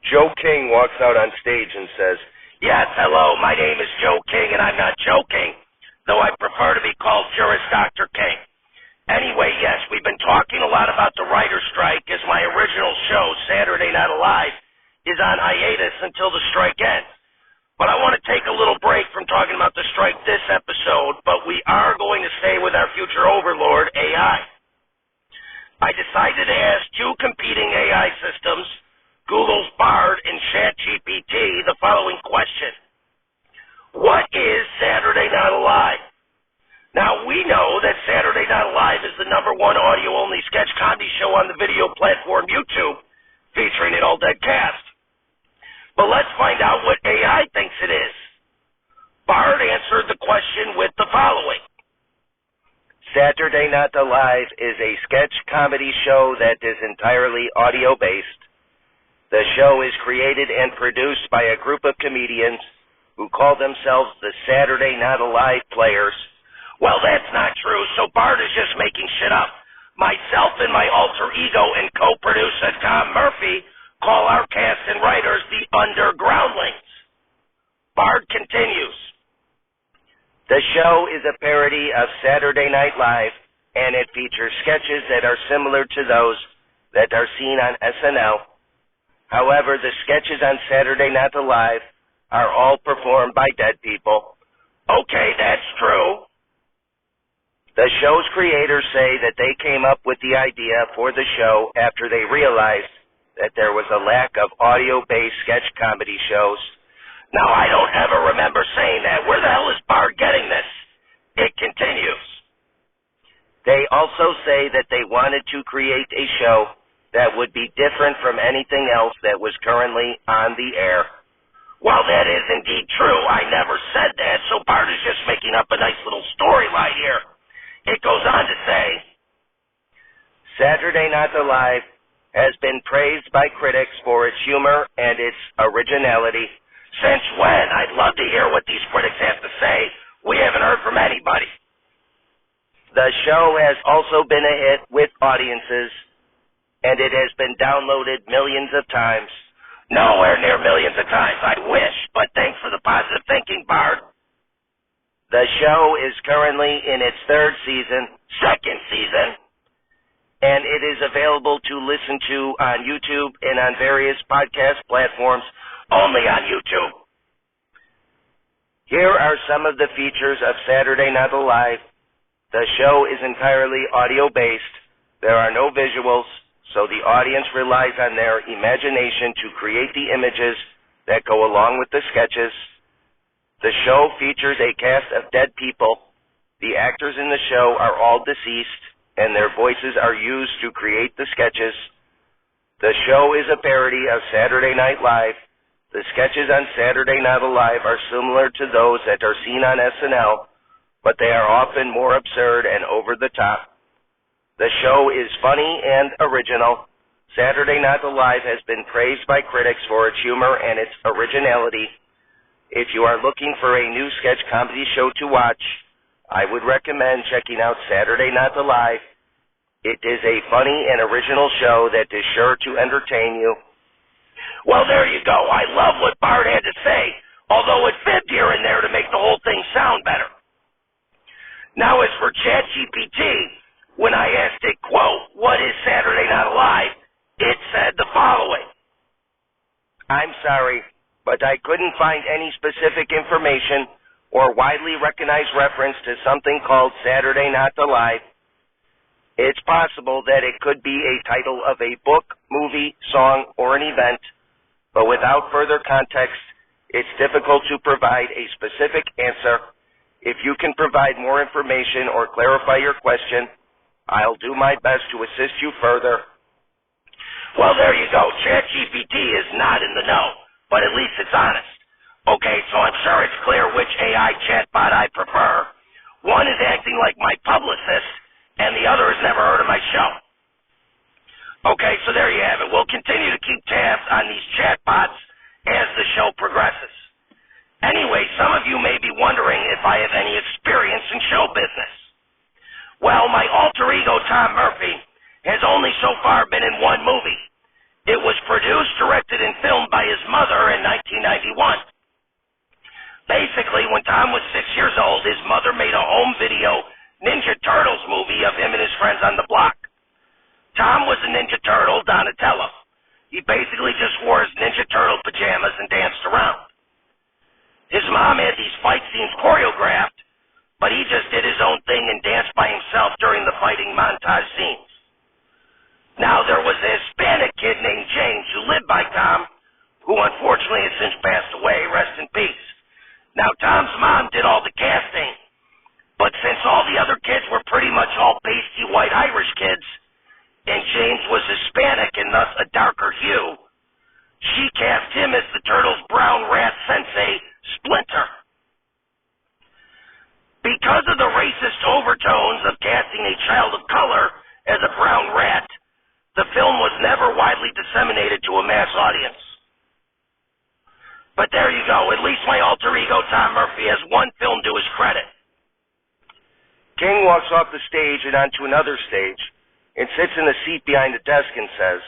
Joe King walks out on stage and says, "Yes, hello, my name is Joe King, and I'm not joking, though I prefer to be called Juris Dr. King. Anyway, yes, we've been talking a lot about the writer's strike, as my original show, Saturday Night Alive, is on hiatus until the strike ends. But I want to take a little break from talking about the strike this episode, but we are going to stay with our future overlord, AI. I decided to ask two competing AI systems, Google's Bard and ChatGPT, the following question. What is Saturday Night Alive? Now, we know that Saturday Night Alive is the #1 audio-only sketch comedy show on the video platform YouTube, featuring an all-dead cast. But let's find out what AI thinks it is. Bard answered the question with the following. Saturday Night Alive is a sketch comedy show that is entirely audio-based. The show is created and produced by a group of comedians who call themselves the Saturday Night Alive Players. Well, that's not true, so Bard is just making shit up. Myself and my alter ego and co-producer Tom Murphy call our cast and writers the Undergroundlings. Bard continues. The show is a parody of Saturday Night Live, and it features sketches that are similar to those that are seen on SNL. However, the sketches on Saturday Night Alive are all performed by dead people. Okay, that's true. The show's creators say that they came up with the idea for the show after they realized that there was a lack of audio-based sketch comedy shows. Now, I don't ever remember saying that. Where the hell is Bard getting this? It continues. They also say that they wanted to create a show that would be different from anything else that was currently on the air. While that is indeed true, I never said that, so Bard is just making up a nice little storyline here. It goes on to say, Saturday Night Alive has been praised by critics for its humor and its originality. Since when? I'd love to hear what these critics have to say. We haven't heard from anybody. The show has also been a hit with audiences, and it has been downloaded millions of times. Nowhere near millions of times, I wish, but thanks for the positive thinking, Bard. The show is currently in its second season, and it is available to listen to on YouTube and on various podcast platforms, only on YouTube. Here are some of the features of Saturday Night Alive. The show is entirely audio-based. There are no visuals, so the audience relies on their imagination to create the images that go along with the sketches. The show features a cast of dead people. The actors in the show are all deceased, and their voices are used to create the sketches. The show is a parody of Saturday Night Live. The sketches on Saturday Night Alive are similar to those that are seen on SNL, but they are often more absurd and over the top. The show is funny and original. Saturday Night Alive has been praised by critics for its humor and its originality. If you are looking for a new sketch comedy show to watch, I would recommend checking out Saturday Night Alive. It is a funny and original show that is sure to entertain you. Well, there you go. I love what Bard had to say, although it fibbed here and there to make the whole thing sound better. Now, as for ChatGPT, when I asked it, quote, what is Saturday Night Alive, it said the following. I'm sorry, but I couldn't find any specific information or widely recognized reference to something called Saturday Night Alive. It's possible that it could be a title of a book, movie, song, or an event, but without further context, it's difficult to provide a specific answer. If you can provide more information or clarify your question, I'll do my best to assist you further. Well, there you go. ChatGPT is not in the know, but at least it's honest. Okay, so I'm sure it's clear which AI chatbot I prefer. One is acting like my publicist, and the other has never heard of my show. Okay, so there you have it. We'll continue to keep tabs on these chatbots as the show progresses. Anyway, some of you may be wondering if I have any experience in show business. Well, my alter ego, Tom Murphy, has only so far been in one movie. It was produced, directed, and filmed by 1991. Basically, when Tom was 6 years old, his mother made a home video Ninja Turtles movie of him and his friends on the block. Tom was a Ninja Turtle, Donatello. He basically just wore his Ninja Turtle pajamas and danced around. His mom had these fight scenes choreographed, but he just did his own thing and danced by himself during the fighting montage scenes. Now, there was a Hispanic kid named James who lived by Tom, who unfortunately has since passed away, rest in peace. Now, Tom's mom did all the casting, but since all the other kids were pretty much all pasty white Irish kids, and James was Hispanic and thus a darker hue, she cast him as the Turtles' brown rat sensei, Splinter. Because of the racist overtones of casting a child of color as a brown rat, the film was never widely disseminated to a mass audience. But there you go. At least my alter ego, Tom Murphy, has one film to his credit. King walks off the stage and onto another stage and sits in the seat behind the desk and says,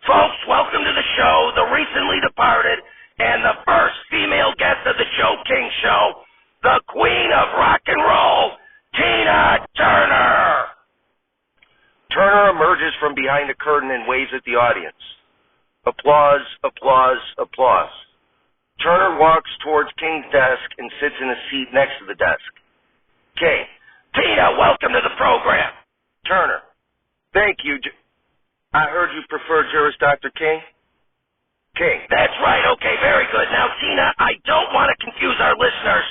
"Folks, welcome to the show, the recently departed, and the first female guest of the Joe King Show, the Queen of Rock and Roll, Tina Turner." Turner emerges from behind the curtain and waves at the audience. Applause, applause, applause. Turner walks towards King's desk and sits in a seat next to the desk. King: "Tina, welcome to the program." Turner: "Thank you. I heard you prefer Juris Dr. King." King: "That's right. Okay, very good. Now, Tina, I don't want to confuse our listeners.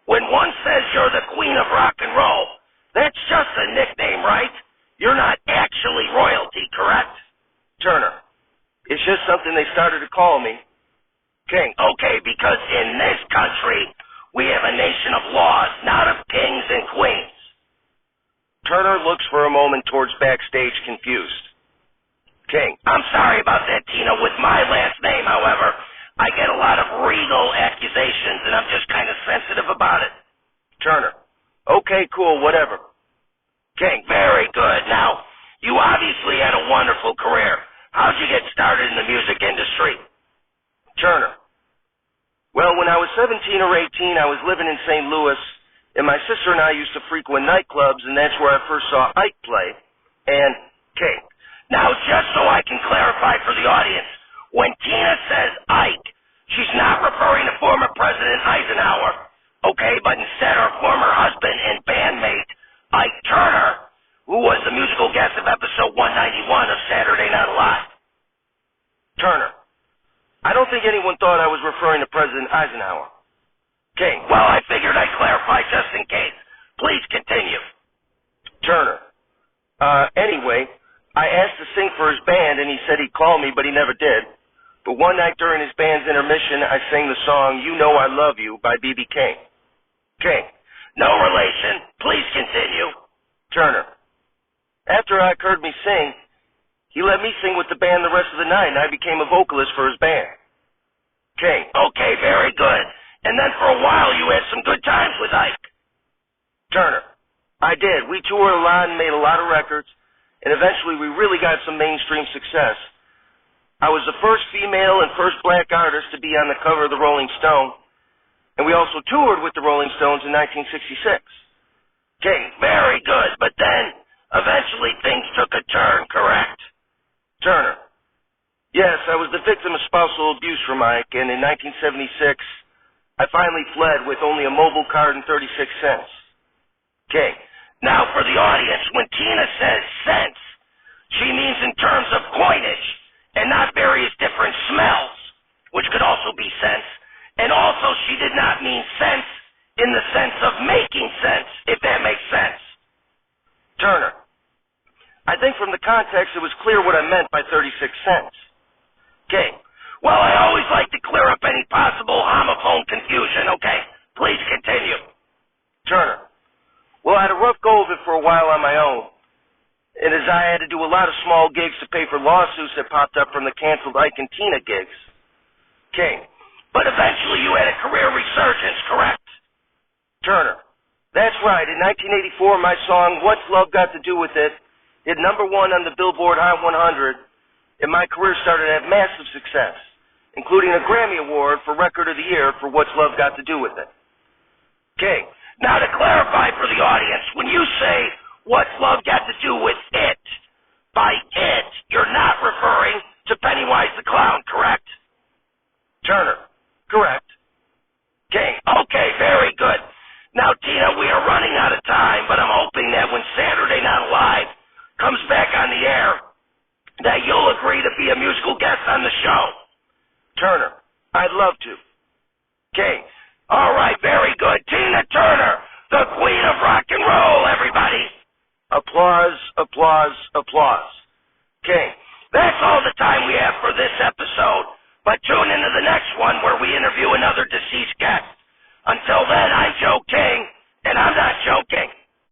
When one says you're the Queen of Rock and Roll, that's just a nickname, right? You're not actually royalty, correct?" Turner: "It's just something they started to call me." King: "Okay, because in this country, we have a nation of laws, not of kings and queens." Turner looks for a moment towards backstage, confused. King: "I'm sorry about that, Tina. With my last name, however, I get a lot of regal accusations, and I'm just kind of sensitive about it." Turner: "Okay, cool, whatever." King: "Very good. Now, you obviously had a wonderful career. How'd you get started in the music industry?" Turner: "Well, when I was 17 or 18, I was living in St. Louis, and my sister and I used to frequent nightclubs, and that's where I first saw Ike play, and..." King: "Now, just so I can clarify for the audience, when Tina says Ike, she's not referring to former President Eisenhower, okay, but instead her former husband and bandmate, Ike Turner, who was the musical guest of episode 191 of Saturday Night Live." Turner: "I don't think anyone thought I was referring to President Eisenhower." King: "Well, I figured I'd clarify just in case. Please continue." Turner: Anyway, I asked to sing for his band, and he said he'd call me, but he never did. But one night during his band's intermission, I sang the song You Know I Love You by B.B. King." King: "No relation. Please continue." Turner: "After Ike heard me sing, he let me sing with the band the rest of the night, and I became a vocalist for his band." King: "Okay, very good. And then for a while you had some good times with Ike." Turner: "I did. We toured a lot and made a lot of records, and eventually we really got some mainstream success. I was the first female and first black artist to be on the cover of the Rolling Stone, and we also toured with the Rolling Stones in 1966. King: "Very good. But then, eventually things took a turn, correct?" Turner: "Yes, I was the victim of spousal abuse from Ike, and in 1976, I finally fled with only a mobile card and 36 cents. King: "Now for the audience, when Tina says cents, she means in terms of coinage, and not various different smells, which could also be cents, and also she did not mean cents in the sense of making sense, if that makes sense." Turner: "I think from the context it was clear what I meant by 36 cents. King: "Well, I always like to clear up any possible homophone confusion, okay? Please continue." Turner: "Well, I had a rough go of it for a while on my own, and as I had to do a lot of small gigs to pay for lawsuits that popped up from the canceled Ike and Tina gigs." King: "But eventually you had a career resurgence, correct?" Turner: "That's right. In 1984, my song What's Love Got to Do With It hit #1 on the Billboard Hot 100, and my career started to have massive success. including a Grammy Award for Record of the Year for What's Love Got to Do with It. King. Now to clarify for the audience, when you say What's Love Got to Do with It, by it, you're not referring to Pennywise the Clown, correct? Turner. Correct. King. Okay, very good. Now, Tina, we are running out of time, but I'm hoping that when Saturday Night Live comes back on the air, that you'll agree to be a musical guest on the show. Turner. I'd love to. King. All right, very good. Tina Turner, the queen of rock and roll, everybody. Applause, applause, applause. King. That's all the time we have for this episode, but tune into the next one where we interview another deceased guest. Until then, I'm Joe King, and I'm not joking.